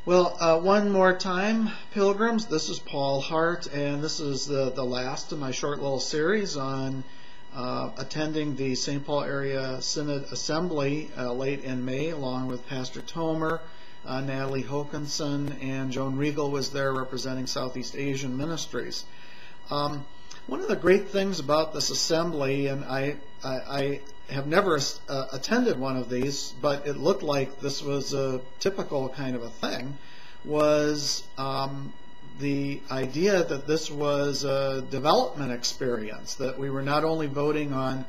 Well, one more time, pilgrims, this is Paul Hart, and this is the last of my short little series on attending the St. Paul Area Synod Assembly late in May, along with Pastor Tomer, Natalie Hokanson, and Joan Regal was there representing Southeast Asian Ministries. One of the great things about this assembly, and I have never attended one of these, but it looked like this was a typical kind of a thing, was the idea that this was a development experience, that we were not only voting on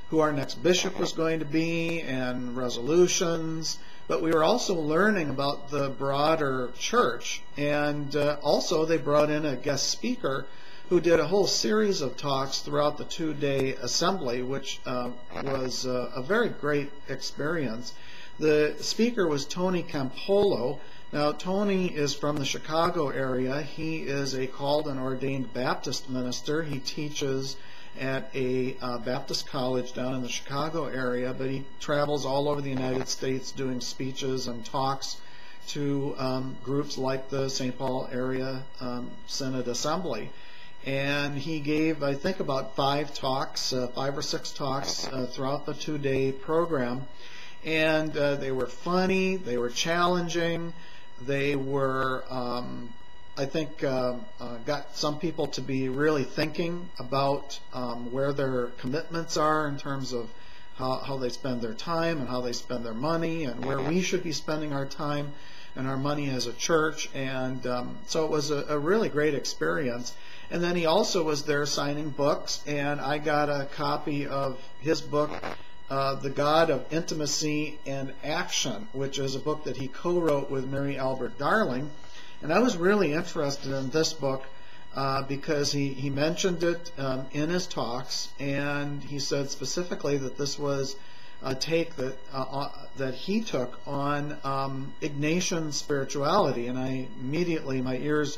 who our next bishop was going to be and resolutions, but we were also learning about the broader church. And also they brought in a guest speaker who did a whole series of talks throughout the two-day assembly, which was a very great experience. The speaker was Tony Campolo. Now, Tony is from the Chicago area. He is a called and ordained Baptist minister. He teaches at a Baptist college down in the Chicago area, but he travels all over the United States doing speeches and talks to groups like the St. Paul Area Synod Assembly. And he gave, I think, about 5 or 6 talks throughout the two-day program. And they were funny, they were challenging, they were, I think, got some people to be really thinking about where their commitments are in terms of how they spend their time and how they spend their money and where we should be spending our time and our money as a church. And so it was a really great experience. And then he also was there signing books, and I got a copy of his book, The God of Intimacy and Action, which is a book that he co-wrote with Mary Albert Darling. And I was really interested in this book because he mentioned it in his talks, and he said specifically that this was a take that he took on Ignatian spirituality. And I immediately, my ears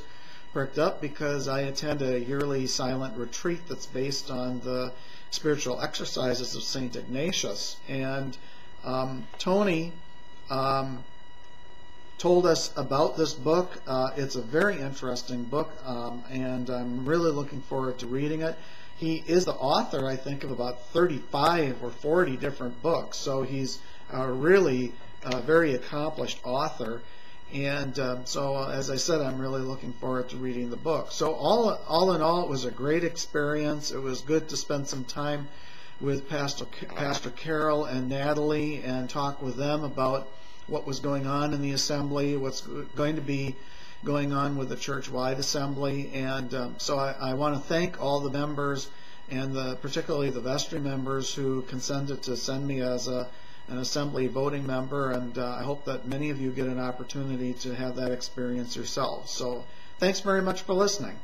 perked up because I attend a yearly silent retreat that's based on the spiritual exercises of St. Ignatius. And Tony told us about this book. It's a very interesting book, and I'm really looking forward to reading it. He is the author, I think, of about 35 or 40 different books, so he's a really very accomplished author. And so, as I said, I'm really looking forward to reading the book. So all in all, it was a great experience. It was good to spend some time with Pastor Carol and Natalie and talk with them about what was going on in the assembly, what's going to be going on with the church-wide assembly. And so I want to thank all the members, and particularly the vestry members who consented to send me as an assembly voting member, and I hope that many of you get an opportunity to have that experience yourselves. So thanks very much for listening.